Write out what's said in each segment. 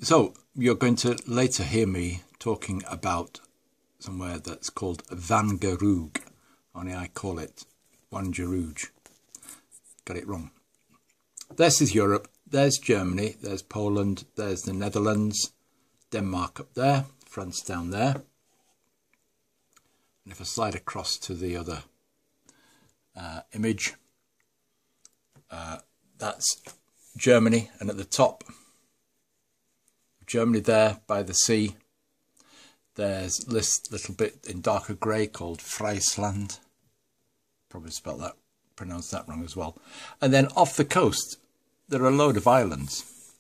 So you're going to later hear me talking about somewhere that's called Wangerooge, only I call it Wangerooge. Got it wrong. This is Europe, there's Germany, there's Poland, there's the Netherlands, Denmark up there, France down there. And if I slide across to the other image, that's Germany, and at the top Germany there by the sea, there's this little bit in darker grey called Friesland. Probably pronounced that wrong as well. And then off the coast there are a load of islands,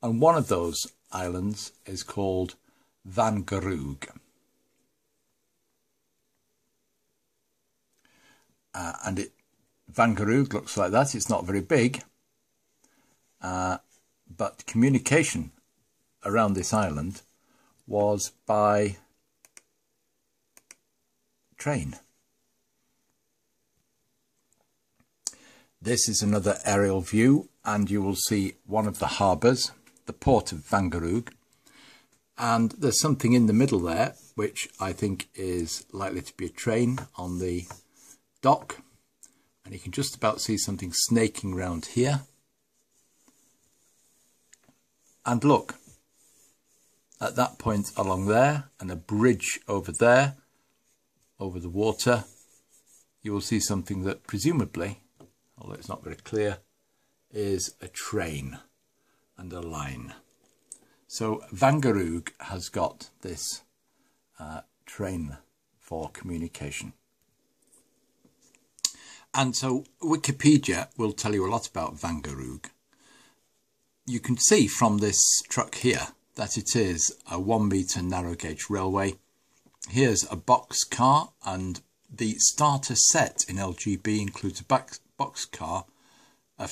and one of those islands is called Wangerooge. Wangerooge looks like that. It's not very big, but communication around this island was by train. This is another aerial view, and you will see one of the harbours, the port of Wangerooge, and there's something in the middle there which I think is likely to be a train on the dock, and you can just about see something snaking around here. And look, at that point along there, and a bridge over there, over the water, you will see something that presumably, although it's not very clear, is a train and a line. So Wangerooge has got this train for communication. And so Wikipedia will tell you a lot about Wangerooge. You can see from this truck here that it is a 1 metre narrow gauge railway. Here's a box car, and the starter set in LGB includes a box car, a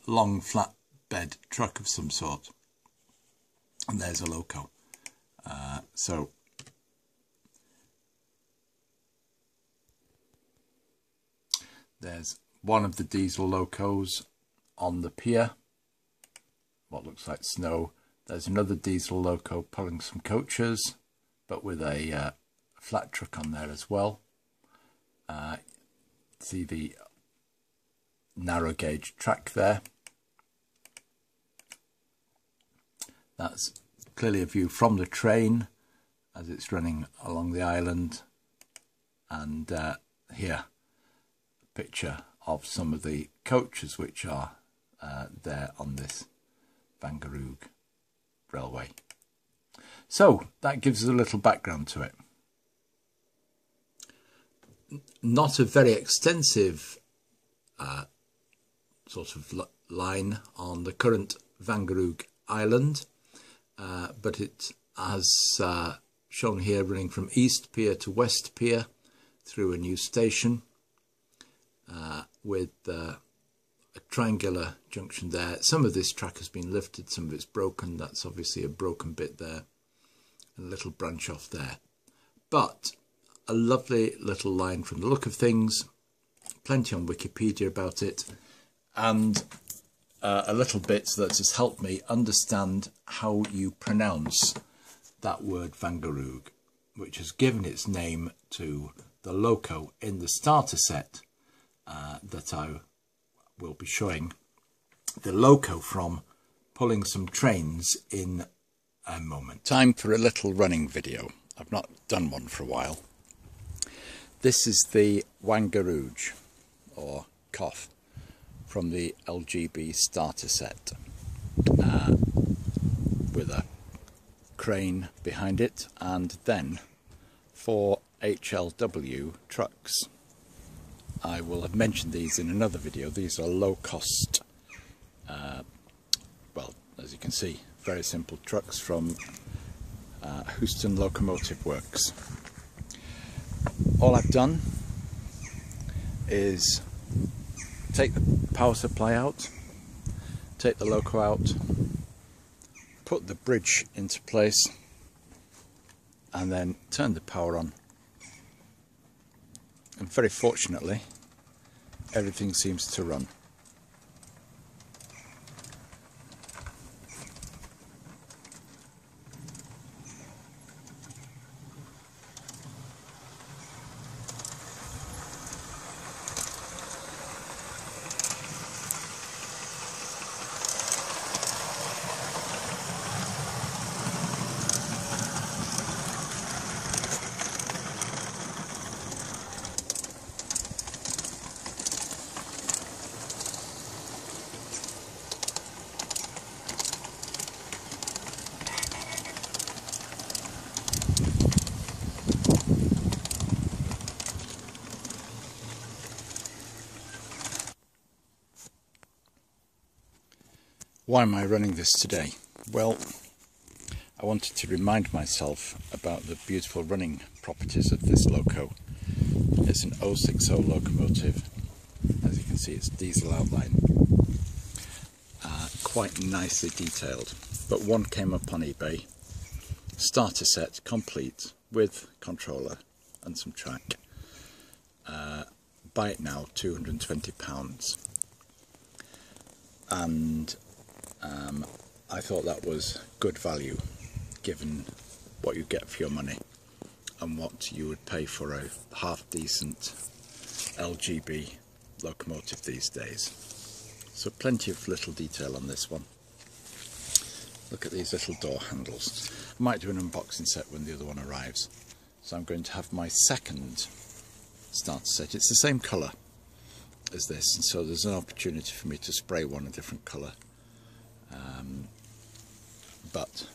long flat bed truck of some sort, and there's a loco. So there's one of the diesel locos on the pier, what looks like snow. There's another diesel loco pulling some coaches, but with a flat truck on there as well. See the narrow gauge track there. That's clearly a view from the train as it's running along the island, and here a picture of some of the coaches which are there on this Wangerooge railway. So that gives us a little background to it. Not a very extensive sort of line on the current Wangerooge Island, but it has shown here running from East Pier to West Pier through a new station with a triangular junction there. Some of this track has been lifted, some of it's broken. That's obviously a broken bit there, and a little branch off there. But a lovely little line from the look of things, plenty on Wikipedia about it, and a little bit that has helped me understand how you pronounce that word Wangerooge, which has given its name to the loco in the starter set that I will be showing the loco from, pulling some trains in a moment. Time for a little running video. I've not done one for a while. This is the Wangerooge, or COF, from the LGB starter set, with a crane behind it, and then 4 HLW trucks. I will have mentioned these in another video. These are low cost, well, as you can see, very simple trucks from Houston Locomotive Works. All I've done is take the power supply out, take the loco out, put the bridge into place, and then turn the power on. And very fortunately, everything seems to run. Why am I running this today? Well, I wanted to remind myself about the beautiful running properties of this loco. It's an 060 locomotive. As you can see, it's diesel outline. Quite nicely detailed. But one came up on eBay. Starter set complete with controller and some track. Buy it now, £220. And I thought that was good value given what you get for your money and what you would pay for a half decent LGB locomotive these days. So plenty of little detail on this one. Look at these little door handles. I might do an unboxing set when the other one arrives. So I'm going to have my second starter set. It's the same colour as this, and so there's an opportunity for me to spray one a different colour. But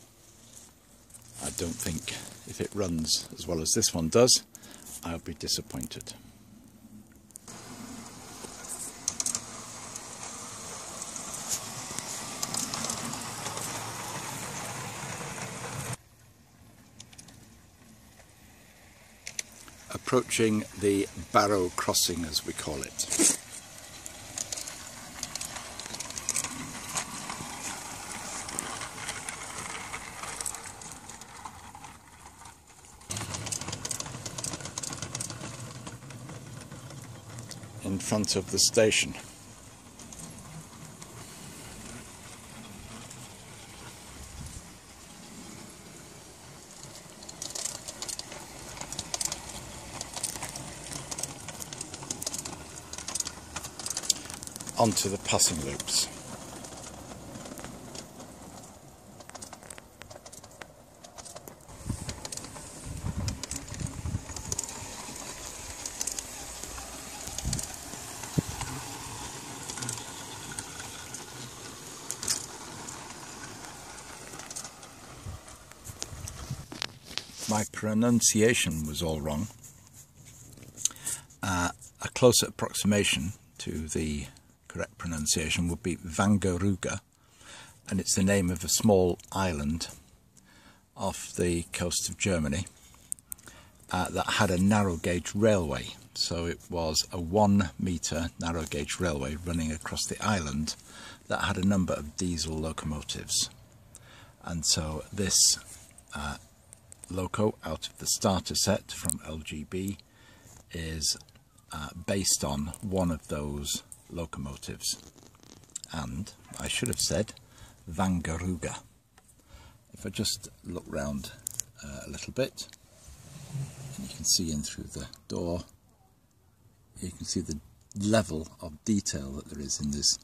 I don't think if it runs as well as this one does, I'll be disappointed. Approaching the Barrow crossing, as we call it. In front of the station. Onto the passing loops. My pronunciation was all wrong. A closer approximation to the correct pronunciation would be Wangerooge, and it's the name of a small island off the coast of Germany that had a narrow gauge railway. So it was a 1 metre narrow gauge railway running across the island that had a number of diesel locomotives. And so this loco out of the starter set from LGB is based on one of those locomotives. And I should have said Wangerooge. If I just look round a little bit, and you can see in through the door, you can see the level of detail that there is in this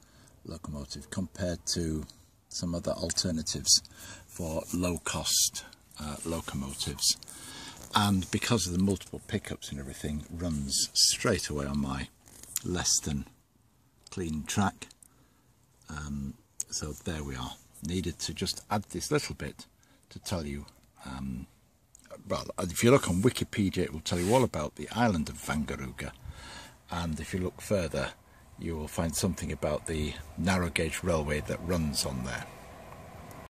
locomotive compared to some other alternatives for low cost locomotives. And because of the multiple pickups and everything, runs straight away on my less than clean track. So there we are. Needed to just add this little bit to tell you, well, if you look on Wikipedia, it will tell you all about the island of Wangerooge, and if you look further you will find something about the narrow gauge railway that runs on there.